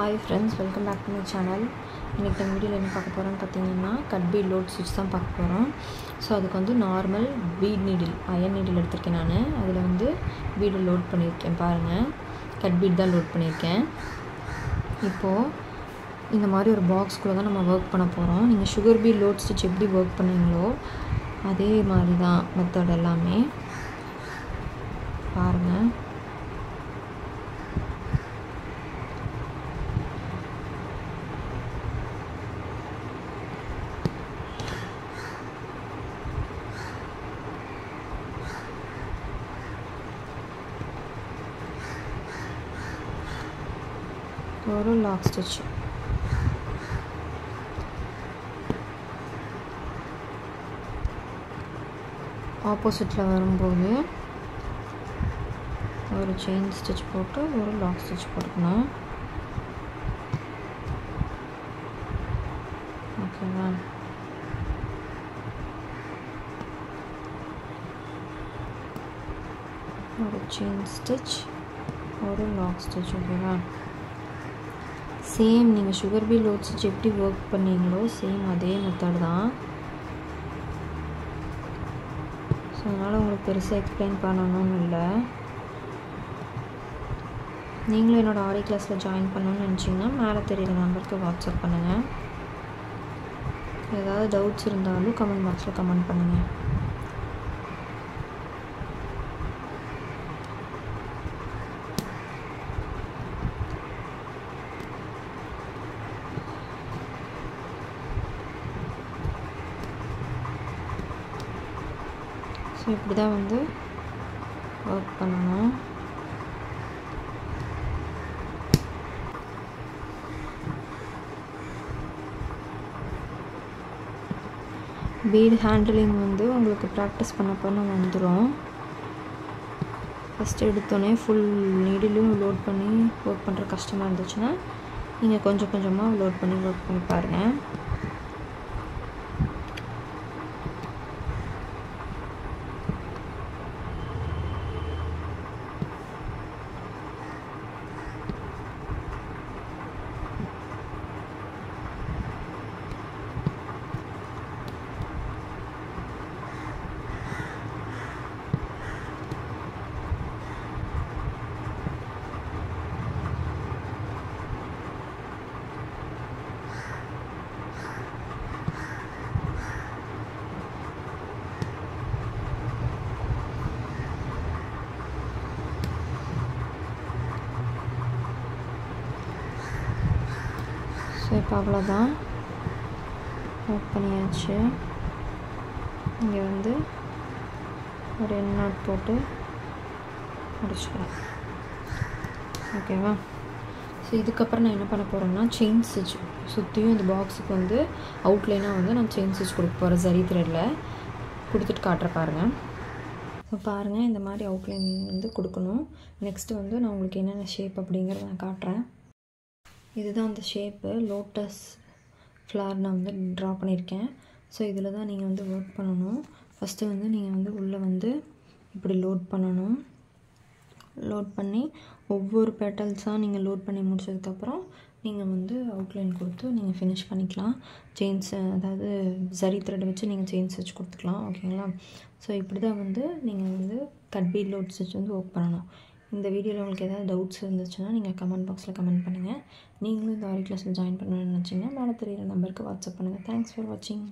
Hi friends, welcome back to my channel. இன்னைக்கு இந்த வீடியோல என்ன பார்க்க போறோம்னு பார்த்தீங்கன்னா கட் பீட் லோட் ஸ்டிட்ச் தான் பார்க்க போறோம். ஸோ அதுக்கு வந்து normal bead needle iron needle எடுத்திருக்கேன் நான். அதில் வந்து பீடு லோட் பண்ணியிருக்கேன் பாருங்கள். கட் பீட் தான் லோட் பண்ணியிருக்கேன். இப்போது இந்த மாதிரி ஒரு பாக்ஸ்குள்ளே தான் நம்ம ஒர்க் பண்ண போகிறோம். நீங்கள் சுகர் பீட் லோட் ஸ்டிட்ச் எப்படி ஒர்க் பண்ணுவீங்களோ அதே மாதிரி தான் மெத்தட் எல்லாமே பாருங்கள். ஒரு லாக் ஸ்டிச் ஆப்போசிட்டில் வரும்போது ஒரு செயின் ஸ்டிச் போட்டு ஒரு லாக் ஸ்டிச் போட்டுக்கணும். ஓகேவா? ஒரு செயின் ஸ்டிச் ஒரு லாக் ஸ்டிச். ஓகேவா? சேம் நீங்கள் சுகர் பீட் லோட் ஸ்டிச் எப்படி ஒர்க் பண்ணீங்களோ சேம் அதே மெத்தட் தான். ஸோ அதனால் உங்களுக்கு பெருசாக எக்ஸ்பிளைன் பண்ணணும்னு இல்லை. நீங்களும் என்னோடய ஆரி கிளாஸில் ஜாயின் பண்ணணும்னு நினச்சிங்கன்னா மேலே தெரியுற நம்பருக்கு வாட்ஸ்அப் பண்ணுங்கள். ஏதாவது டவுட்ஸ் இருந்தாலும் கமெண்ட் பாக்ஸில் கமெண்ட் பண்ணுங்கள். ஸோ இப்படி தான் வந்து ஒர்க் பண்ணணும். பீட் ஹேண்டிலிங் வந்து உங்களுக்கு ப்ராக்டிஸ் பண்ண வந்துடும். ஃபஸ்ட்டு எடுத்தோடனே ஃபுல் நீடிலும் லோட் பண்ணி ஒர்க் பண்ணுற கஷ்டமாக இருந்துச்சுன்னா நீங்கள் கொஞ்சம் கொஞ்சமாக லோட் பண்ணி ஒர்க் பண்ணி பாருங்கள். ஸோ இப்போ அவ்வளோதான், ஒர்க் பண்ணியாச்சு. இங்கே வந்து ஒரு நாட் போட்டு முடிச்சுக்கலாம். ஓகேவா? ஸோ இதுக்கப்புறம் நான் என்ன பண்ண போகிறேன்னா செயின் ஸ்டிச் சுற்றியும் இந்த பாக்ஸுக்கு வந்து அவுட்லைனாக வந்து நான் செயின் ஸ்டிச் கொடுக்க போகிறேன். சரி த்ரெட்டில் கொடுத்துட்டு காட்டுற பாருங்கள். ஸோ பாருங்கள், இந்த மாதிரி அவுட்லைன் வந்து கொடுக்கணும். நெக்ஸ்ட்டு வந்து நான் உங்களுக்கு என்னென்ன ஷேப் அப்படிங்கிறத நான் காட்டுறேன். இதுதான் அந்த ஷேப்பு, லோட்டஸ் ஃப்ளவர் நான் வந்து ட்ரா பண்ணியிருக்கேன். ஸோ இதில் தான் நீங்கள் வந்து ஒர்க் பண்ணணும். ஃபஸ்ட்டு வந்து நீங்கள் வந்து உள்ளே வந்து இப்படி லோட் பண்ணணும். லோட் பண்ணி ஒவ்வொரு பெட்டல்ஸாக நீங்கள் லோட் பண்ணி முடிச்சதுக்கப்புறம் நீங்கள் வந்து அவுட்லைன் கொடுத்து நீங்கள் ஃபினிஷ் பண்ணிக்கலாம். செயின்ஸ் அதாவது சரி த்ரெட் வச்சு நீங்கள் செயின் ஸ்டிச் கொடுத்துக்கலாம். ஓகேங்களா? ஸோ இப்படி தான் வந்து நீங்கள் வந்து கட் பீட் லோட் ஸ்டிச் வந்து ஒர்க் பண்ணணும். இந்த வீடியோவில் உங்களுக்கு ஏதாவது டவுட்ஸ் இருந்துச்சுன்னா நீங்கள் கமெண்ட் பாக்ஸில் கமெண்ட் பண்ணுங்கள். நீங்களும் இந்த ஆரி கிளாஸில் ஜாயின் பண்ணணும்னு நினச்சிங்கன்னா மேலே தெரியிற நம்பருக்கு வாட்ஸ்அப் பண்ணுங்கள். தேங்க்ஸ் ஃபார் வாட்சிங்.